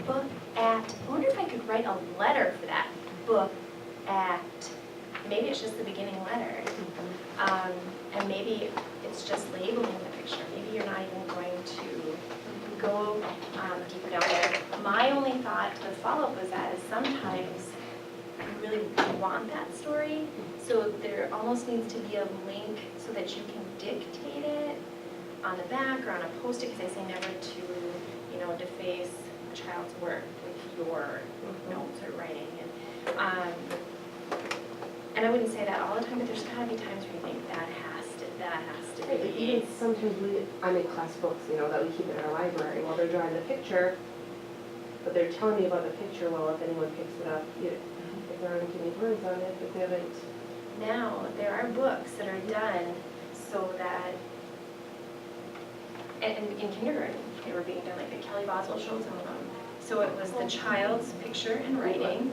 book at, I wonder if I could write a letter for that. Book at, maybe it's just the beginning letter. And maybe it's just labeling the picture. Maybe you're not even going to go deeper down there. My only thought to follow up was that is sometimes you really want that story, so there almost needs to be a link so that you can dictate it on the back or on a post-it, because I say never to, deface a child's work with your notes or writing. And I wouldn't say that all the time, but there's got to be times where you think that has to be. Even sometimes I make class books, that we keep in our library while they're drawing the picture, but they're telling me about the picture. Well, if anyone picks it up, if there aren't any words on it, if they haven't. Now, there are books that are done so that, and in kindergarten, they were being done, like the Kelly Boswell shows on them. So it was the child's picture and writing.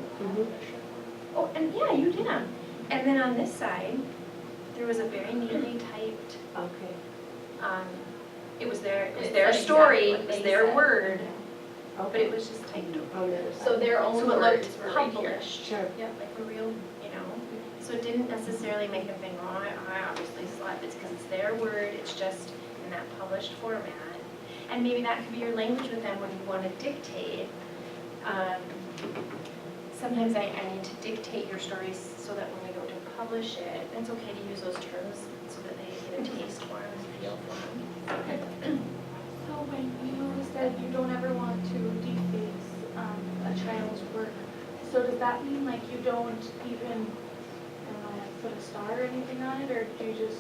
Oh, and yeah, you did them. And then on this side, there was a very neatly typed. Okay. It was their story, it was their word, Okay. but it was just typed over. On the other side. So their own So it words looked were right here. published. Sure. Yep, like a real, So it didn't necessarily make them think, oh, I obviously slept. It's because it's their word. It's just in that published format. And maybe that could be your language with them when you want to dictate. Sometimes I need to dictate your stories so that when we go to publish it, it's okay to use those terms so that they get a taste for them and feel for them. So when you said you don't ever want to deface a child's work, so does that mean like you don't even, put a star or anything on it, or do you just?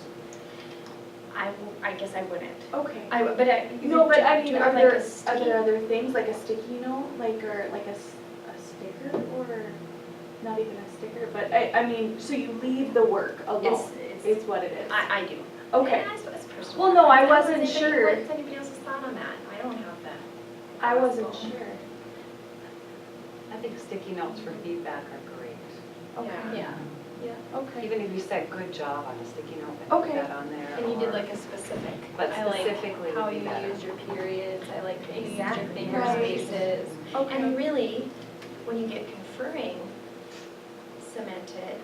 I guess I wouldn't. Okay. I would, but I mean, are like there a sticky- other things like a sticky note, or like a sticker, or not even a sticker? But I mean, so you leave the work alone. It's what it is. I do. Okay. And I suppose it's personal. Well, no, I don't know wasn't sure. What's anybody else's thought on that? I don't have that. I wasn't sure. I think sticky notes for feedback are great. Okay. Yeah. Yeah. Okay. Even if you said good job on a sticky note, and Okay. put that on there. And you did or- like a specific. But I like specifically how would be you better. use your periods. I like how you use Exactly. your finger Right. spaces. Okay. And really, when you get conferring cemented,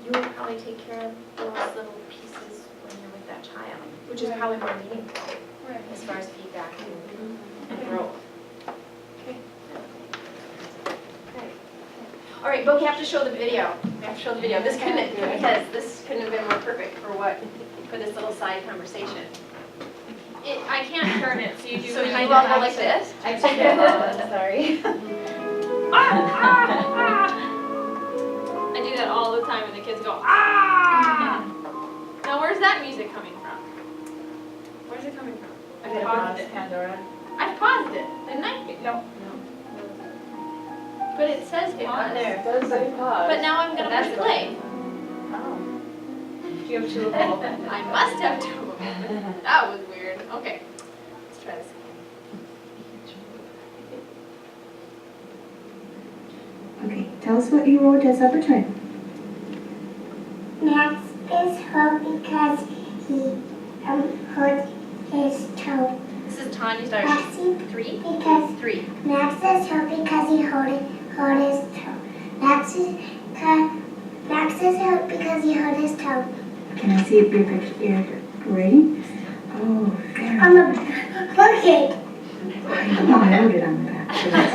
you would probably take care of those little pieces when you're with that child, which is probably more meaningful Right. as far as feedback and growth. Okay. All right, but we have to show the video. We have to show the video. This couldn't, because this couldn't have been more perfect for this little side conversation. I can't turn it, so you do. So you kind all of go have like to- this? I take it on, sorry. I do that all the time, and the kids go ah. Now, where's that music coming from? Where's it coming from? I paused it. I paused it, didn't I? No. But it says pause. It does say pause. But now I'm gonna push play. Do you have two of them? I must have two of them. That was weird. Okay, let's try this Okay, tell us what you wrote at supper time. Max is hurt because he hurt his toe. This is Tanya's daughter. Maxie, She's 3? because 3. Max is hurt because he hurt his toe. Max is hurt because he hurt his toe. Can I see your picture, your writing? Oh, very I'm a good. bucket. I know I wrote it on the back. So that's-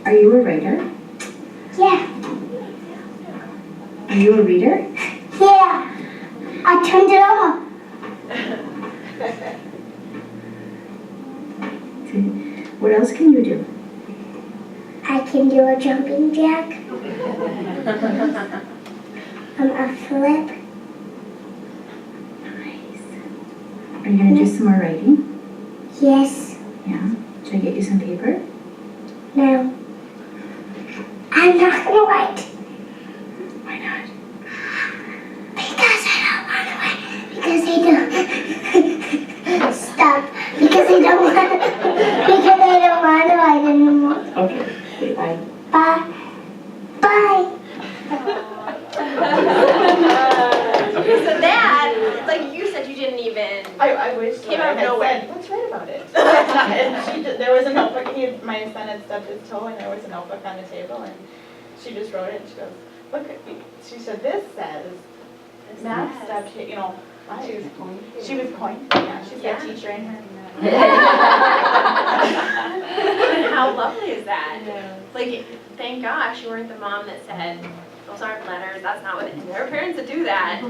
Are you a writer? Yeah, Are you a reader? yeah. I turned it on. What else can you do? I can do a jumping jack. A flip. Nice. Are you going to do some more writing? Yes. Yeah. Should I get you some paper? No. I'm not gonna write. Why not? Because I don't want to write. Because they don't. Stop. Because they don't want. Because they don't want to write anymore. Okay. Bye. Bye. Bye. So that, like you said, you didn't even I wish. came out I had no way. said, let's write about it. And she there was a notebook, my son had stubbed his toe, and there was a notebook on the table, and she just wrote it, and she goes, look at me. She said, this says, Matt stubbed his, She was pointing. She was pointing, yeah, she's got a teacher in her. How lovely is that? Like, thank gosh you weren't the mom that said, those aren't letters, that's not what, and there are parents that do that.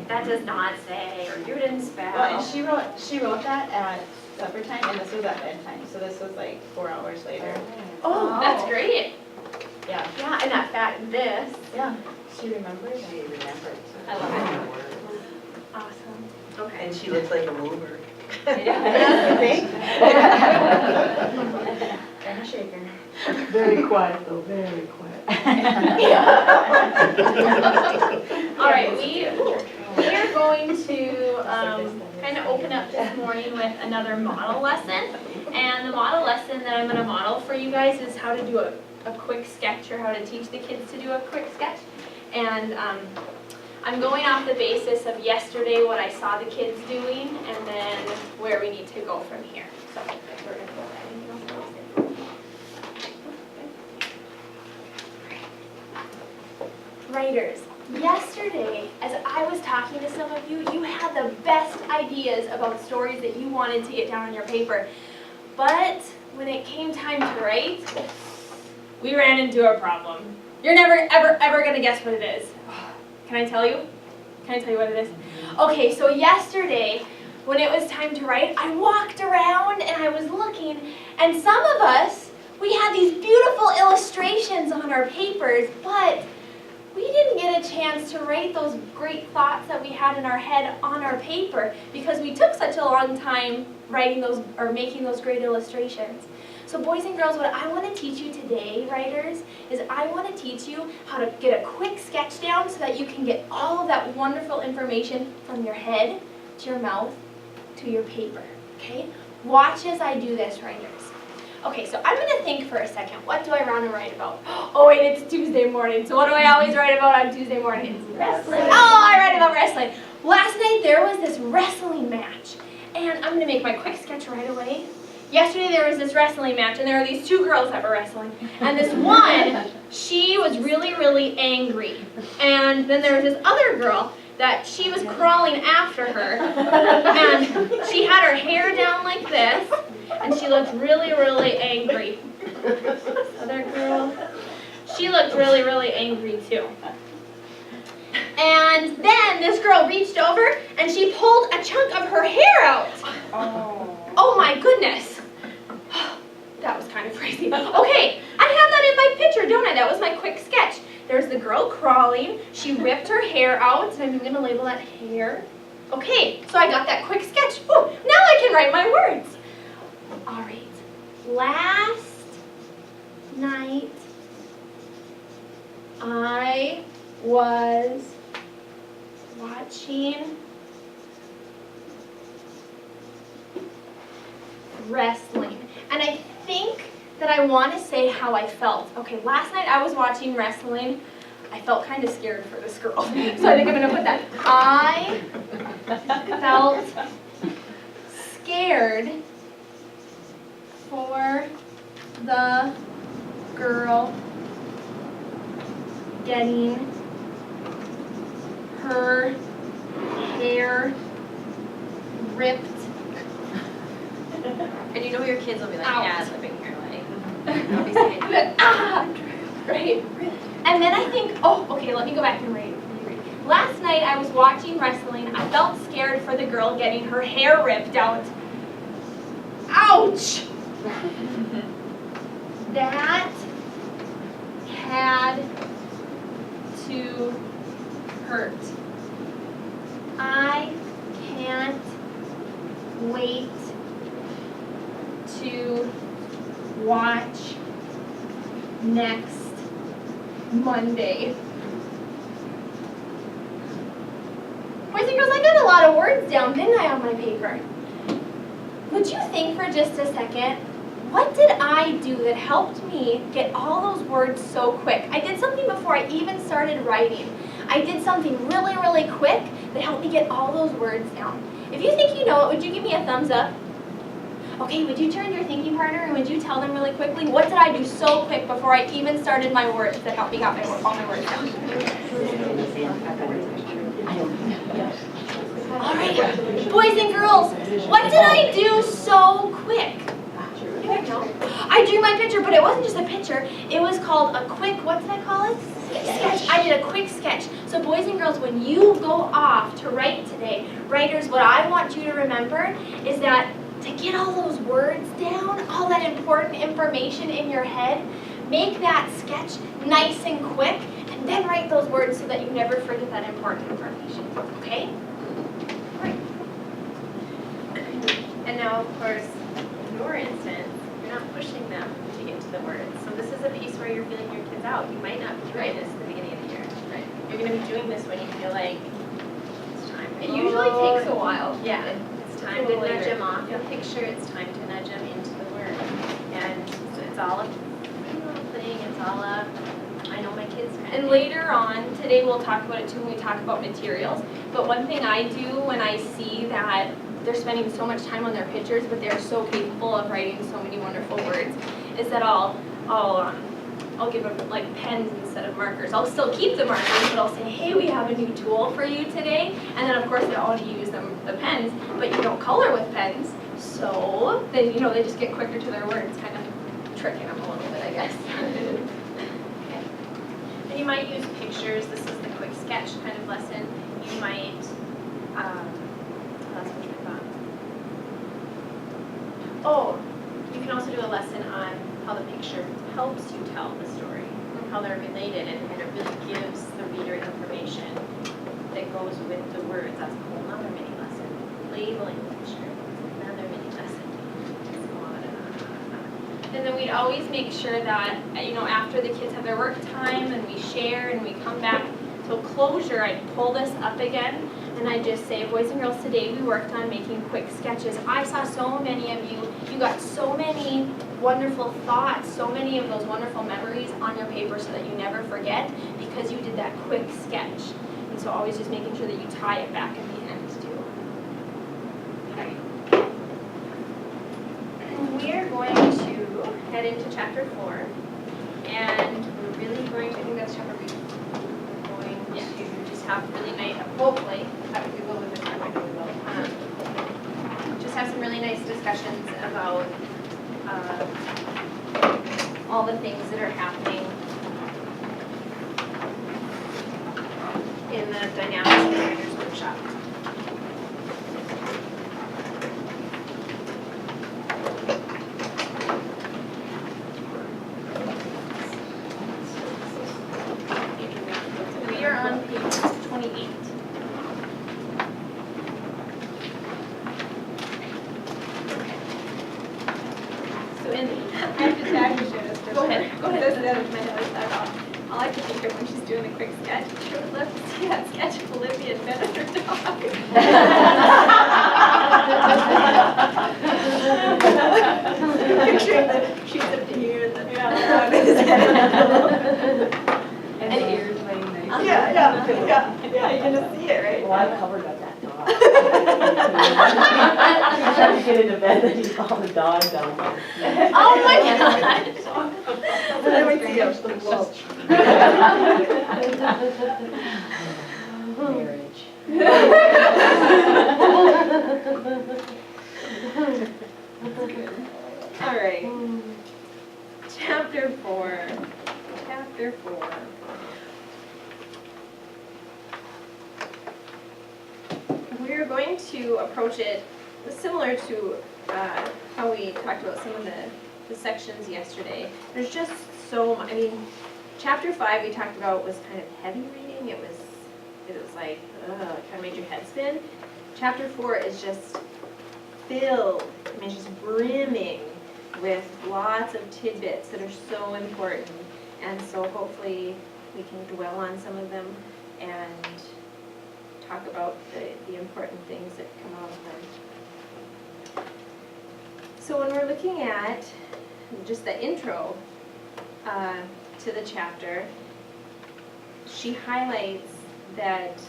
That does not say, or you didn't spell. Well, and she wrote that at supper time, and this was at bedtime, so this was like 4 hours later. Oh, that's great. Yeah, Yeah, and that fact, this. yeah, she remembered. She remembered. I love it. Awesome. Okay. And she looks like a mover. Yeah, see? And a shaker. Very quiet though, very quiet. All right, we are going to kind of open up this morning with another model lesson. And the model lesson that I'm going to model for you guys is how to do a quick sketch, or how to teach the kids to do a quick sketch. And I'm going off the basis of yesterday, what I saw the kids doing, and then where we need to go from here. So we're going to go ahead and go. Writers, yesterday, as I was talking to some of you, you had the best ideas about stories that you wanted to get down on your paper. But when it came time to write, we ran into a problem. You're never, ever, ever going to guess what it is. Can I tell you? Can I tell you what it is? Okay, so yesterday, when it was time to write, I walked around and I was looking, and some of us, we had these beautiful illustrations on our papers, but we didn't get a chance to write those great thoughts that we had in our head on our paper because we took such a long time writing those or making those great illustrations. So boys and girls, what I want to teach you today, writers, is I want to teach you how to get a quick sketch down so that you can get all of that wonderful information from your head to your mouth to your paper, okay? Watch as I do this, writers. Okay, so I'm going to think for a second, what do I want to write about? Oh wait, it's Tuesday morning, so what do I always write about on Tuesday mornings? Wrestling. Oh, I write about wrestling. Last night there was this wrestling match, and I'm going to make my quick sketch right away. Yesterday there was this wrestling match, and there were these two girls that were wrestling. And this one, she was really, really angry. And then there was this other girl that she was crawling after her. And she had her hair down like this, and she looked really, really angry. This other girl, she looked really, really angry too. And then this girl reached over, and she pulled a chunk of her hair out. Oh my goodness. That was kind of crazy. Okay, I have that in my picture, don't I? That was my quick sketch. There's the girl crawling. She ripped her hair out, and I'm going to label that hair. Okay, so I got that quick sketch. Ooh, now I can write my words. All right. Last night, I was watching wrestling. And I think that I want to say how I felt. Okay, last night I was watching wrestling. I felt kind of scared for this girl. So I think I'm going to put that. I felt scared for the girl getting her hair ripped. And you know your kids will be like, Out. yeah, living here, like, they'll be saying, Ah, right. And then I think, oh, okay, let me go back and read. Last night I was watching wrestling. I felt scared for the girl getting her hair ripped out. Ouch! That had to hurt. I can't wait to watch next Monday. Boys and girls, I got a lot of words down, didn't I, on my paper? Would you think for just a second, what did I do that helped me get all those words so quick? I did something before I even started writing. I did something really, really quick that helped me get all those words down. If you think you know it, would you give me a thumbs up? Okay, would you turn to your thinking partner and would you tell them really quickly, what did I do so quick before I even started my words that helped me got all my words down? All right, boys and girls, what did I do so quick? I drew my picture, but it wasn't just a picture. It was called a quick, what did I call it? Sketch. I did a quick sketch. So boys and girls, when you go off to write today, writers, what I want you to remember is that to get all those words down, all that important information in your head, make that sketch nice and quick, and then write those words so that you never forget that important information, okay? Right. And now, of course, in your instance, you're not pushing them to get to the words. So this is a piece where you're feeling your kids out. You might not be doing this at the beginning of the year. Right. You're going to be doing this when you feel like it's time. It usually takes a while. Yeah. It's time to nudge them off the picture. It's time to nudge them into the word. And so it's all a thing. It's all a, I know my kids. And later on, today we'll talk about it too when we talk about materials. But one thing I do when I see that they're spending so much time on their pictures, but they're so capable of writing so many wonderful words, is that I'll give them like pens instead of markers. I'll still keep the markers, but I'll say, hey, we have a new tool for you today. And then of course they all use the pens, but you don't color with pens. So then, they just get quicker to their words, kind of tricking them a little bit, I guess. Okay. And you might use pictures. This is the quick sketch kind of lesson. You might, oh, you can also do a lesson on how the picture helps you tell the story, how they're related, and it really gives the reader information that goes with the words. That's a whole other mini lesson. Labeling the picture, another mini lesson. It's a lot of, and then we'd always make sure that, after the kids have their work time and we share and we come back till closure, I'd pull this up again and I just say, boys and girls, today we worked on making quick sketches. I saw so many of you. You got so many wonderful thoughts, so many of those wonderful memories on your paper so that you never forget because you did that quick sketch. And so always just making sure that you tie it back at the end too. Okay. And we are going to head into chapter 4. And we're really going to, I think that's chapter 3. We're going to just have really nice, hopefully, we will with the time, I know we will. Just have some really nice discussions about all the things that are happening in the Dynamics Creators Workshop. We are on page 28. So in I have to tag you, Shannon. Go ahead. This is the other thing I always thought about. I like to think of when she's doing a quick sketch. She would love to see that sketch of Olivia and Ben and her dog. Picturing the sheets of paper and the dog is And the ears laying nice. Yeah, you can just see it, right? Well, I covered up that dog. I tried to get into bed, then he called the dog down. Oh my God! Marriage. All right. Chapter 4. Chapter 4. We're going to approach it similar to how we talked about some of the sections yesterday. There's just so much. I mean, chapter 5 we talked about was kind of heavy reading. It was like, kind of made your head spin. Chapter 4 is just filled, I mean, just brimming with lots of tidbits that are so important. And so hopefully we can dwell on some of them and talk about the important things that come out of them. So when we're looking at just the intro to the chapter, she highlights that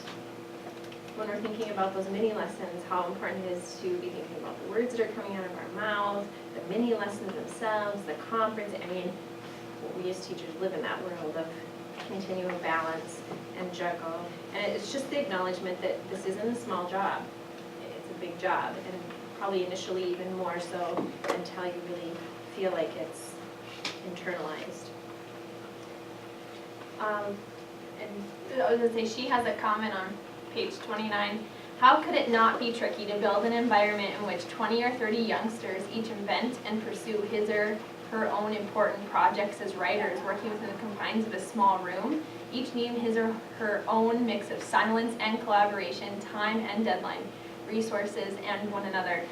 when we're thinking about those mini lessons, how important it is to be thinking about the words that are coming out of our mouth, the mini lessons themselves, the conference. I mean, we as teachers live in that world of continuing balance and juggle. And it's just the acknowledgement that this isn't a small job. It's a big job, and probably initially even more so until you really feel like it's internalized. And I was gonna say, she has a comment on page 29. How could it not be tricky to build an environment in which 20 or 30 youngsters each invent and pursue his or her own important projects as writers, working within the confines of a small room, each needing his or her own mix of silence and collaboration, time and deadline, resources and one another?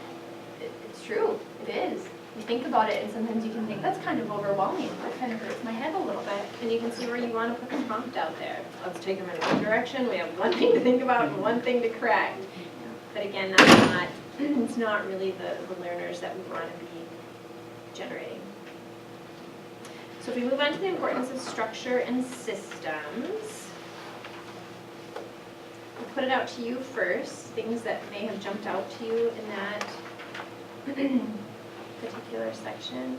It's true, it is. You think about it and sometimes you can think, that's kind of overwhelming, that kind of hurts my head a little bit. And you can see where you want to put the prompt out there. Let's take them in one direction, we have one thing to think about and one thing to correct. But again, that's not, it's not really the learners that we want to be generating. So if we move on to the importance of structure and systems, I'll put it out to you first, things that may have jumped out to you in that particular section.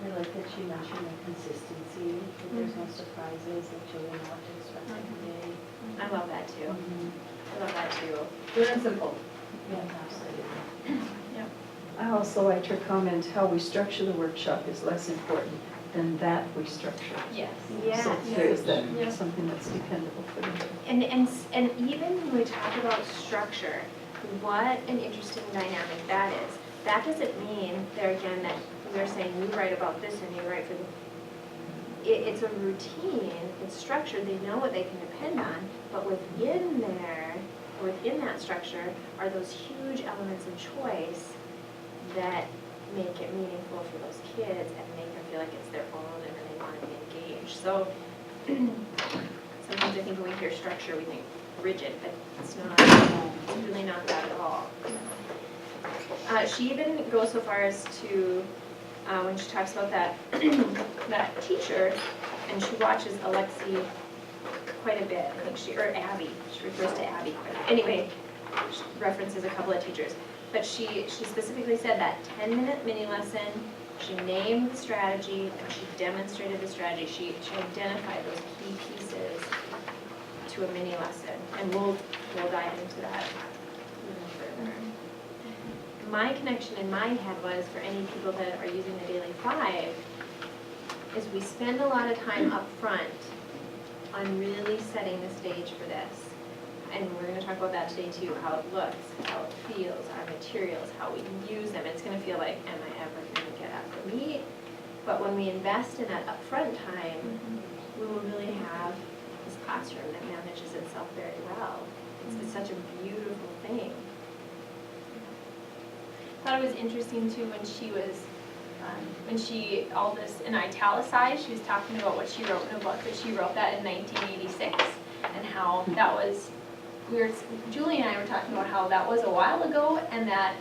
I like that she mentioned the consistency, that there's no surprises, that children know what to expect every day. I love that too. I love that too. Pure and simple. Yeah, absolutely. I also liked her comment, how we structure the workshop is less important than that we structure. Yes. Yes. So there's that, Yeah. something that's dependable for them. And even when we talk about structure, what an interesting dynamic that is. That doesn't mean, there again, that we're saying you write about this and you write for the, it's a routine, it's structured, they know what they can depend on, but within there, within that structure, are those huge elements of choice that make it meaningful for those kids and make them feel like it's their own and they want to be engaged. So sometimes I think when we hear structure, we think rigid, but it's not, it's really not that at all. She even goes so far as to, when she talks about that, that teacher, and she watches Alexi quite a bit, I think she, or Abby, she refers to Abby quite a bit. Anyway, she references a couple of teachers. But she specifically said that 10-minute mini lesson, she named the strategy and she demonstrated the strategy. She identified those key pieces to a mini lesson. And we'll dive into that even further. My connection in my head was, for any people that are using the Daily 5, is we spend a lot of time up front on really setting the stage for this. And we're going to talk about that today too, how it looks, how it feels, our materials, how we use them. It's going to feel like, am I ever going to get at the meat? But when we invest in that upfront time, we will really have this classroom that manages itself very well. It's such a beautiful thing. I thought it was interesting too when she was, all this in italicized, she was talking about what she wrote in a book, that she wrote that in 1986, and how that was, Julie and I were talking about how that was a while ago, and that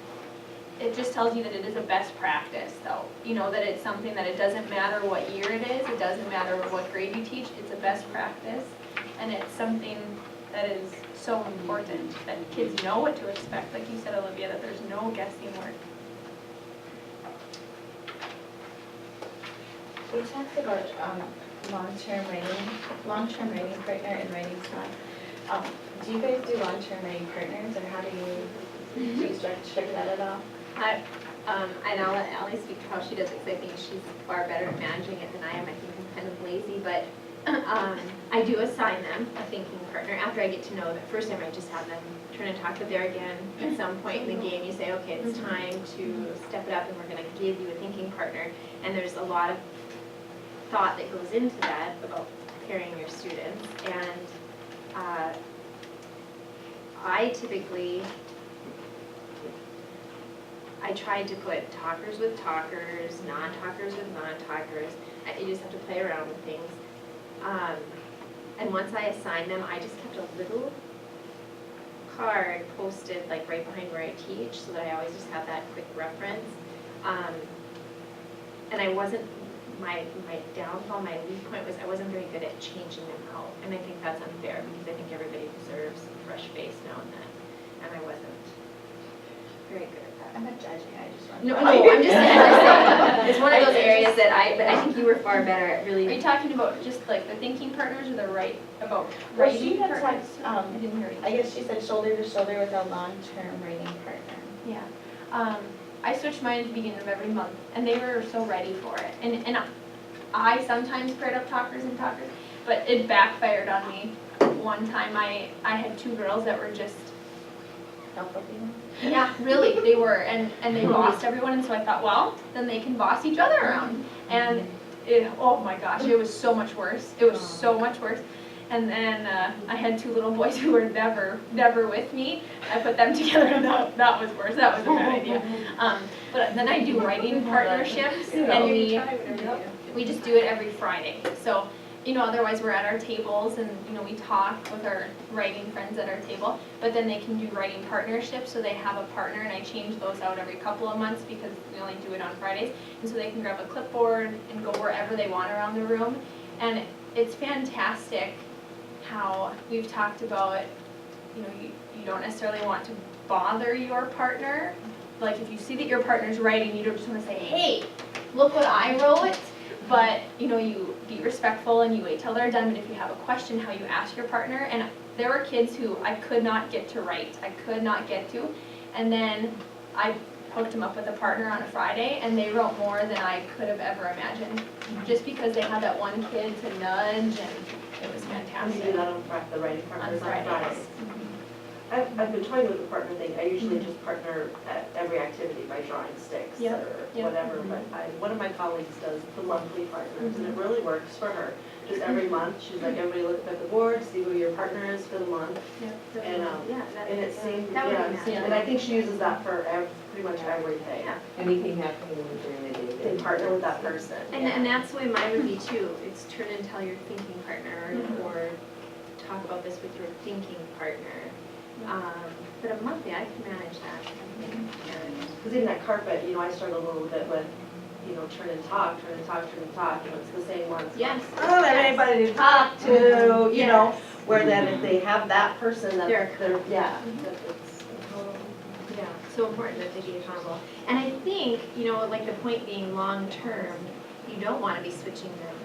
it just tells you that it is a best practice, though. You know, that it's something that it doesn't matter what year it is, it doesn't matter what grade you teach, it's a best practice, and it's something that is so important, that kids know what to expect, like you said, Olivia, that there's no guessing work. We talked about long-term writing partner and writing squad. Do you guys do long-term writing partners, or how do you structure that at all? And I'll let Allie speak to how she does it, because I think she's far better at managing it than I am. I think I'm kind of lazy, but I do assign them a thinking partner after I get to know them. First I might just have them turn and talk, but there again, at some point in the game, you say, okay, it's time to step it up, and we're going to give you a thinking partner. And there's a lot of thought that goes into that about preparing your students. And I typically, I tried to put talkers with talkers, non-talkers with non-talkers. You just have to play around with things. And once I assigned them, I just kept a little card posted like right behind where I teach, so that I always just have that quick reference. And I wasn't my downfall, my weak point was I wasn't very good at changing them out. And I think that's unfair because I think everybody deserves a fresh face now and then. And I wasn't very good at that. I'm not judging, I just want to. No, I'm just saying, it's one of those areas that but I think you were far better at Are really. you talking about just like the thinking partners or the about Well, she writing had partners? said, I didn't hear you. I guess she said shoulder to shoulder with a long-term writing partner. Yeah. I switched mine at the beginning of every month, and they were so ready for it. And I sometimes paired up talkers and talkers, but it backfired on me. One time I had two girls that were just, yeah, really, they were, and they bossed everyone, and so I thought, well, then they can boss each other around. And oh my gosh, it was so much worse. It was so much worse. And then I had two little boys who were never with me. I put them together, and that was worse. That was a bad idea. But then I do writing partnerships, and we just do it every Friday. So, otherwise we're at our tables, and, we talk with our writing friends at our table. But then they can do writing partnerships, so they have a partner, and I change those out every couple of months because we only do it on Fridays. And so they can grab a clipboard and go wherever they want around the room. And it's fantastic how we've talked about, you don't necessarily want to bother your partner. Like if you see that your partner's writing, you don't just want to say, hey, look what I wrote. But, you be respectful and you wait till they're done. But if you have a question, how you ask your partner. And there were kids who I could not get to write. I could not get to. And then I hooked them up with a partner on a Friday, and they wrote more than I could have ever imagined. Just because they had that one kid to nudge, and it was We fantastic. do that on the writing partners on Fridays. I've been toying with the partner thing. I usually just partner at every activity by drawing sticks or whatever. But one of my colleagues does the monthly partners, and it really works for her. Just every month, she's like, everybody look at the board, see who your partner is for the month. And it seems, and I think she uses that for pretty much everything. Anything happening during the day. They partner with that person. And that's the way mine would be too. It's turn and tell your thinking partner, or talk about this with your thinking partner. But a monthly, I can manage that. Because even that carpet, I struggled a little bit with, turn and talk, it's the same ones. Yes. I don't have anybody to talk to, where then if they have that person that They're yeah. Yeah, so important that they be accountable. And I think, like the point being long-term, you don't want to be switching them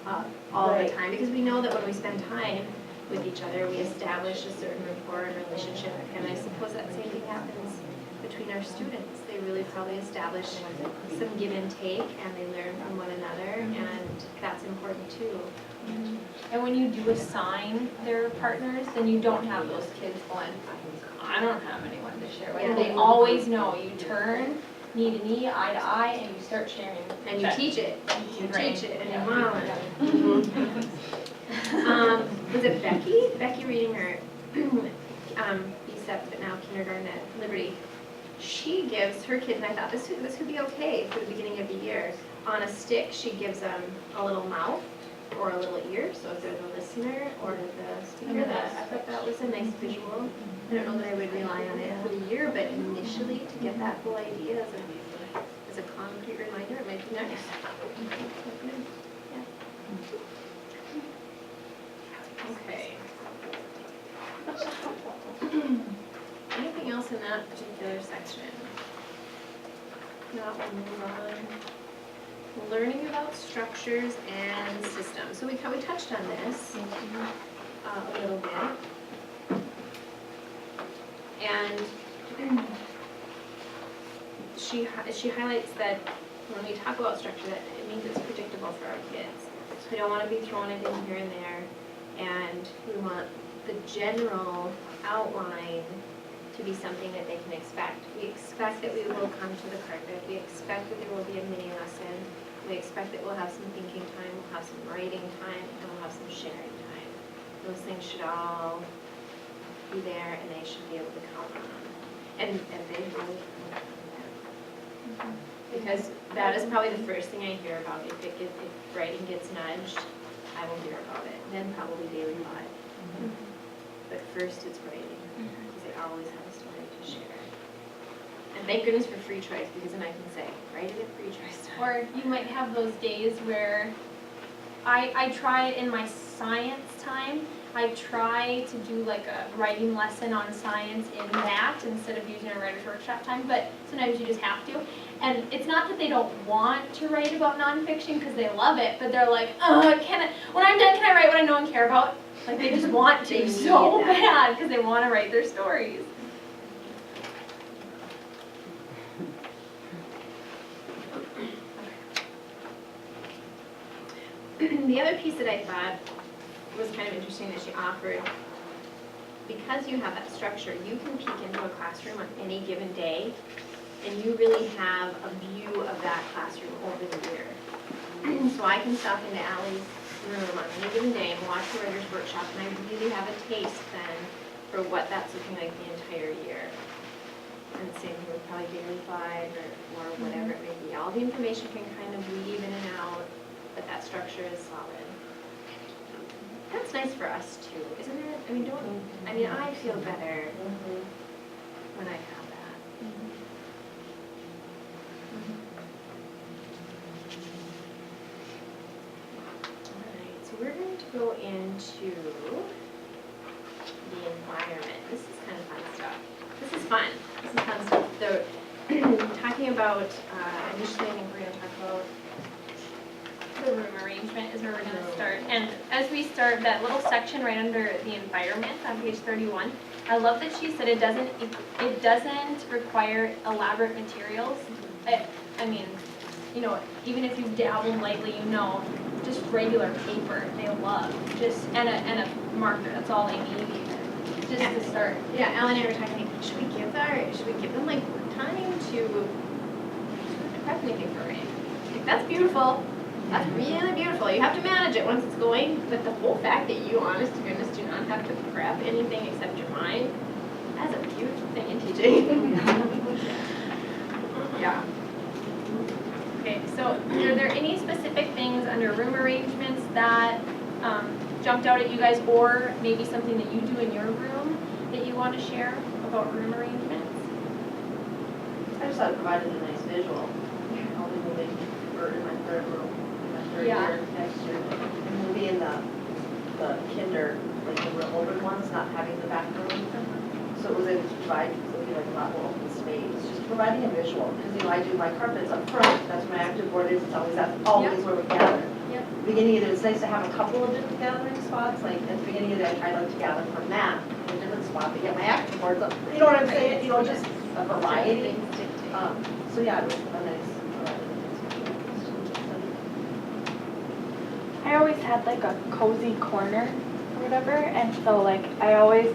up all the time, because we know that when we spend time with each other, we establish a certain rapport and relationship. And I suppose that same thing happens between our students. They really probably establish some give and take, and they learn from one another, and that's important too. And when you do assign their partners, then you don't have those kids going, I don't have anyone to share with. Yeah. They always know. You turn knee to knee, eye to eye, and you start sharing. And you teach it. You teach it, and you model it. Was it Becky? Becky reading her BSEP, but now kindergarten at Liberty. She gives her kids, and I thought this would be okay for the beginning of the year. On a stick, she gives them a little mouth or a little ear, so if they're the listener or the speaker, I thought that was a nice visual. I don't know that I would rely on it for the year, but initially to get that whole idea as a concrete reminder, it might be nice. Okay. Anything else in that particular section? Not, we'll move on. Learning about structures and systems. So we touched on this a little bit. And she highlights that when we talk about structure, that it means it's predictable for our kids. We don't want to be throwing it in here and there, and we want the general outline to be something that they can expect. We expect that we will come to the carpet. We expect that there will be a mini lesson. We expect that we'll have some thinking time, we'll have some writing time, and we'll have some sharing time. Those things should all be there, and they should be able to count on them. And they will count on them. Because that is probably the first thing I hear about. If writing gets nudged, I will hear about it. Then probably daily thought. But first it's writing, because they always have a story to share. And Thank goodness for free choice, because then I can say, write it at free choice time. Or you might have those days where I try in my science time, I try to do like a writing lesson on science in that instead of using a writer's workshop time, but sometimes you just have to. And it's not that they don't want to write about nonfiction because they love it, but they're like, when I'm done, can I write what I know and care about? Like they just want to so bad because they want to write their stories. The other piece that I thought was kind of interesting that she offered, because you have that structure, you can peek into a classroom on any given day, and you really have a view of that classroom over the year. So I can stop into Allie's room on any given day and watch the writer's workshop, and I really have a taste then for what that's looking like the entire year. And the same thing with probably daily 5 or whatever it may be. All the information can kind of weave in and out, but that structure is solid. That's nice for us too, isn't it? I mean, I feel better when I have that. Alright, so we're going to go into the environment. This is kind of fun stuff. This is fun. This is fun stuff. So, talking about, initially I think we're going to talk about The room arrangement is where we're going to start. And as we start that little section right under the environment on page 31, I love that she said it doesn't require elaborate materials. I mean, you know, even if you've dabbled lightly, you know, just regular paper they love. Just and a marker. That's all they need. Just to start. Yeah, Ellen and I were talking, should we give them like time to prep anything for it? Like, that's beautiful. That's really beautiful. You have to manage it once it's going, but the whole fact that you, honest to goodness, do not have to prep anything except your mind, that's a beautiful thing in teaching. Yeah. Okay, so are there any specific things under room arrangements that jumped out at you guys, or maybe something that you do in your room that you want to share about room arrangements? I just thought it provided a nice visual. I'll be moving, or in my third room, in my third year, next year. And we'll be in the kinder, like the real older ones, not having the back room. So it was able to provide, so it'll be like a lot more open space, just providing a visual. Because, you know, I do my carpets up front, that's where my active board is, that's always where we gather. Yep. Beginning of it, it's nice to have a couple of different gathering spots, like at the beginning of the day, I like to gather from that, in a different spot, to get my active boards up, you know what I'm saying, you know, just a variety. So yeah, it was a nice I always had like a cozy corner or whatever, and so like I always,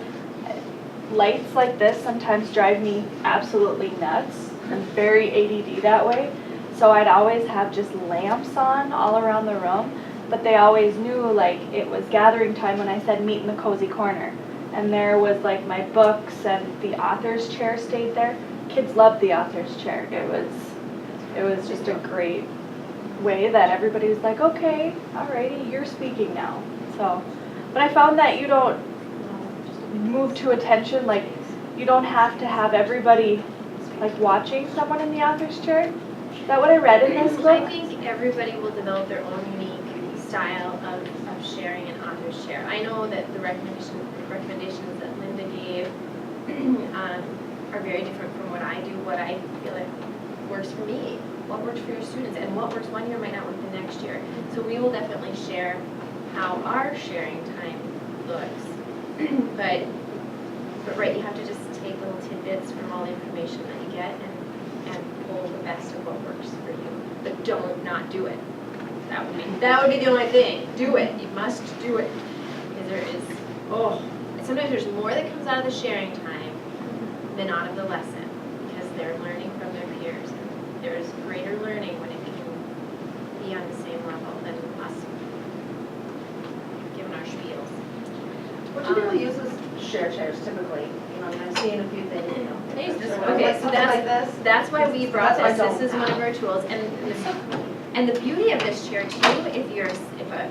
lights like this sometimes drive me absolutely nuts. I'm very ADD that way. So I'd always have just lamps on all around the room, but they always knew like it was gathering time when I said meet in the cozy corner. And there was like my books, and the author's chair stayed there. Kids loved the author's chair. It was just a great way that everybody was like, okay, alrighty, you're speaking now. So, but I found that you don't move to attention, like you don't have to have everybody like watching someone in the author's chair. Is that what I read in this book? I think everybody will develop their own unique style of sharing an author's chair. I know that the recommendations that Linda gave are very different from what I do, what I feel like works for me, what works for your students, and what works one year might not work the next year. So we will definitely share how our sharing time looks. But right, you have to just take little tidbits from all the information that you get and pull the best of what works for you. But don't not do it. That would be the only thing. Do it. You must do it. Because there is, sometimes there's more that comes out of the sharing time than out of the lesson, because they're learning from their peers. And there's greater learning when it can be on the same level than us giving our spiels. What do people use as share chairs typically? You know, I mean, I've seen a few things, you know. Okay, so like this. that's why we brought That's this. why I This is don't one of our tools, and the beauty of this chair too, if a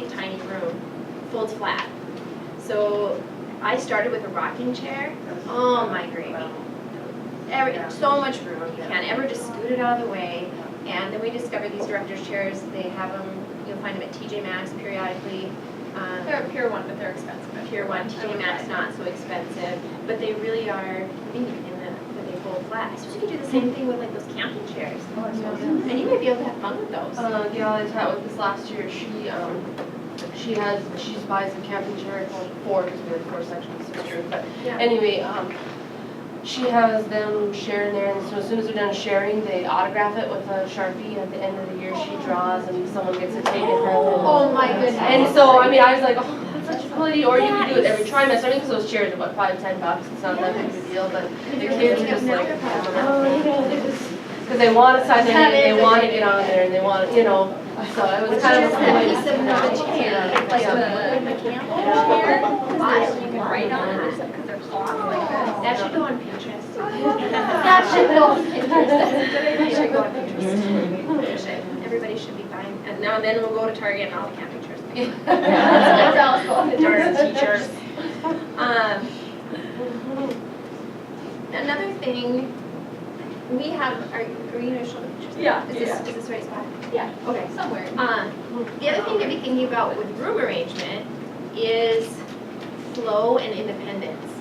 tiny room folds flat. So I started with a rocking chair. Oh my gravy! so much room, you can't ever just scoot it out of the way. And then we discovered these director's chairs, they have them, you'll find them at TJ Maxx periodically. They're a Pier 1, but they're expensive. Pier 1, TJ Maxx, not so expensive, but they really are convenient in that they fold flat. So you could do the same thing with like those camping chairs. And you might be able to have fun with those. Yeah, I tried with this last year. She buys a camping chair, well, 4 because we have 4 sections, so it's true. But Yeah. anyway, she has them share in there, and so as soon as they're done sharing, they autograph it with a Sharpie. At the end of the year, she draws, and someone gets to take it from them. Oh my goodness. And so, I mean, I was like, oh, that's such a cool idea. Or you could do it every trimester. I mean, because those chairs are what, $5-10. It's not that big of a deal, but the kids are just like, oh, you know, they just. Because they want to sign in, they want to get on there, and they want, you know, so it was kind of a cool way to piece of chair, like the mechanical chair, You can write on it, because they're soft like this. that should go on Pinterest. That should go on Pinterest, that's a good idea. That should go on Pinterest. Everybody should be buying, and now and then we'll go to Target and all the camping chairs. That's all going to Target t-shirts. Another thing, we have, are you gonna show the pictures? Yeah, Is this the right spot? Yeah. Okay. Somewhere. The other thing to be thinking about with room arrangement is flow and independence.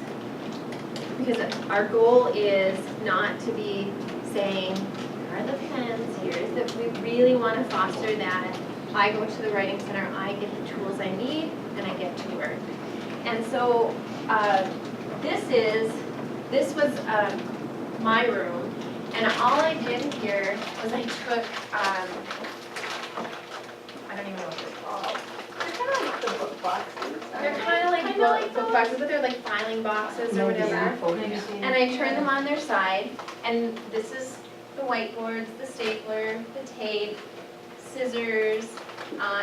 Because our goal is not to be saying, here are the pens, here's that, we really want to foster that. I go to the writing center, I get the tools I need, and I get to work. And so this was my room, and all I did here was I took, I don't even know what they're called. They're kind of like the book boxes. They're kind of like book boxes, but they're like filing boxes or whatever. And I turn them on their side, and this is the whiteboards, the stapler, the tape, scissors,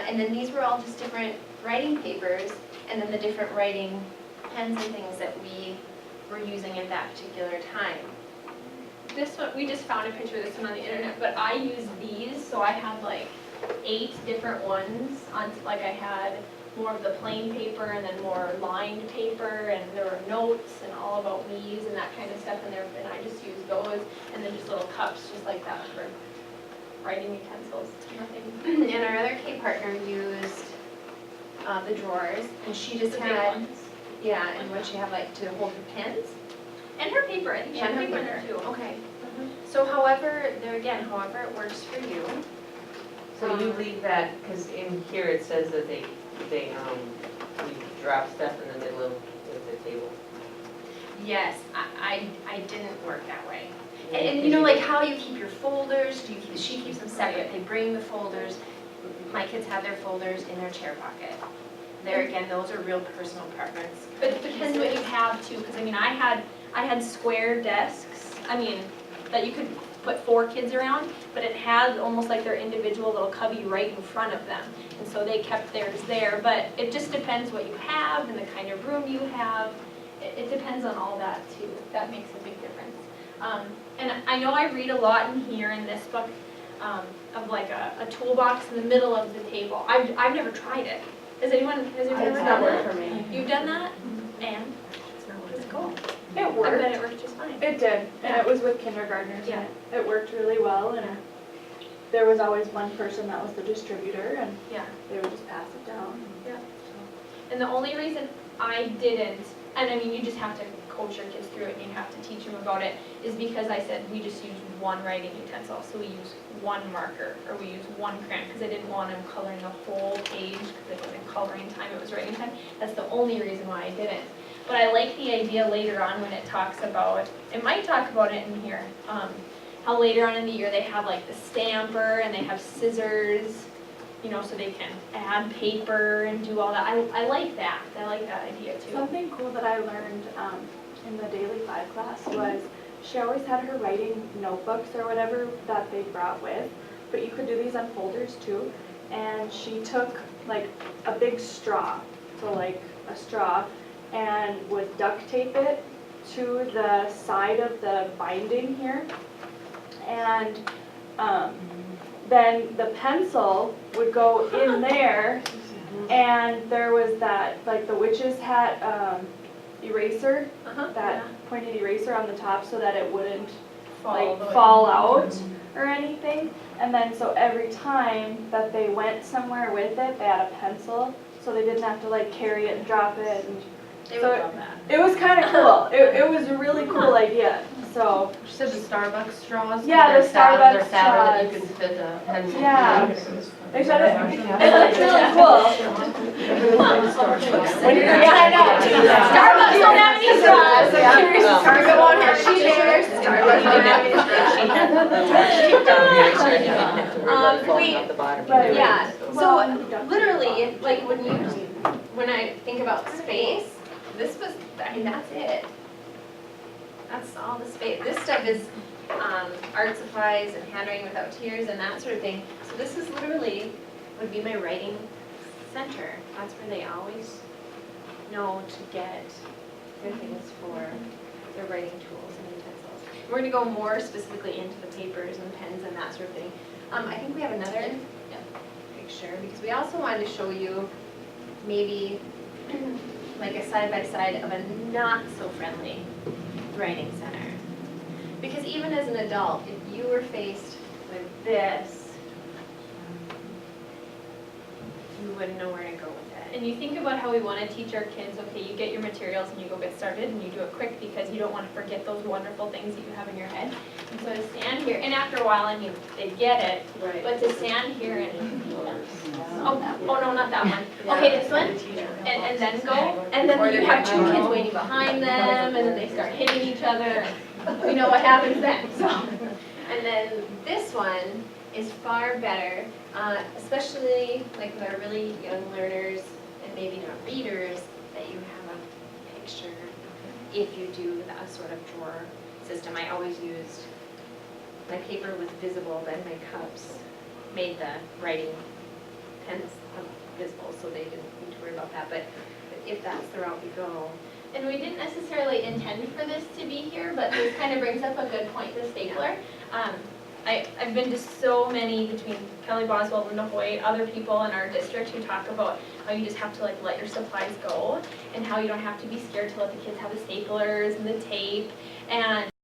and then these were all just different writing papers, and then the different writing pens and things that we were using at that particular time. This one, we just found a picture of this one on the internet, but I use these, so I had like 8 different ones on, like I had more of the plain paper and then more lined paper, and there were notes and all about me's and that kind of stuff in there, and I just used those, and then just little cups just like that for writing utensils, nothing. And our other K partner used the drawers, and she just The big had, ones. yeah, and what she had like to hold her pens. And her paper, I think she had And her paper in paper. there too. Okay. So however, there again, however it works for you. So you leave that, because in here it says that we drop stuff and then they live at the table. Yes, I didn't work that way. And you know, like how you keep your folders, she keeps them separate, they bring the folders. My kids have their folders in their chair pocket. There again, those are real personal preference. But it depends what you have too, because I mean, I had square desks, I mean, that you could put 4 kids around, but it has almost like their individual little cubby right in front of them. And so they kept theirs there, but it just depends what you have and the kind of room you have. It depends on all that too. That makes a big difference. And I know I read a lot in here in this book of like a toolbox in the middle of the table. I've never tried it. Has anyone ever done that? for me. You've done that? And? It's cool. It I worked. bet it worked just fine. It did, and it was with kindergartners, Yeah. and it worked really well, and there was always one person that was the distributor, and Yeah. they would just pass it down. And the only reason I didn't, and I mean, you just have to coach your kids through it and you have to teach them about it, is because I said we just use one writing utensil. So we use one marker or we use one crayon, because I didn't want them coloring the whole page because it wasn't coloring time, it was writing time. That's the only reason why I didn't. But I like the idea later on when it talks about, it might talk about it in here, how later on in the year they have like the stamper and they have scissors, you know, so they can add paper and do all that. I like that. I like that idea too. Something cool that I learned in the Daily 5 class was she always had her writing notebooks or whatever that they brought with, but you could do these on folders too. And she took like a big straw, so like a straw, and would duct tape it to the side of the binding here. And then the pencil would go in there, and there was that, like the witch's hat eraser, Uh-huh. that pointed eraser on the top so that it wouldn't Fall the way- fall out or anything. And then so every time that they went somewhere with it, they had a pencil, so they didn't have to like carry it and drop it. And They so would love that. it was kind of cool. It was a really cool idea. So You said the Starbucks straws? Yeah, the Starbucks They're fatter that you straws. can fit a pencil. yeah, they said it looks really cool. Yeah, I know. Starbucks don't have any straws. I'm curious if Target won't have any chairs. Starbucks don't have any Right. Yeah, Well, so literally, like when I think about space, this was, I mean, that's it. That's all the space. This stuff is art supplies and handwriting without tears and that sort of thing. So this is literally, would be my writing center. That's where they always know to get their things for their writing tools and utensils. We're going to go more specifically into the papers and pens and that sort of thing. I think we have another picture because we also wanted to show you maybe like a side-by-side of a not-so-friendly writing center. Because even as an adult, if you were faced with this, you wouldn't know where to go with it. And you think about how we want to teach our kids, okay, you get your materials and you go get started and you do it quick because you don't want to forget those wonderful things that you have in your head. And so to stand here, and after a while, I mean, they get it, but to stand here and, oh no, not that one. Okay, this one, and then go, and then you have two kids waiting behind them, and then they start hitting each other. We know what happens then, so. And then this one is far better, especially like with our really young learners and maybe not readers, that you have a picture if you do a sort of drawer system. I always used, my paper was visible, then my cups made the writing pens visible, so they didn't need to worry about that. But if that's the route we go. And we didn't necessarily intend for this to be here, but this kind of brings up a good point, the stapler. I've been to so many, between Kelly Boswell, Linda Hoyt, other people in our district who talk about how you just have to like let your supplies go and how you don't have to be scared to let the kids have the staplers and the tape. And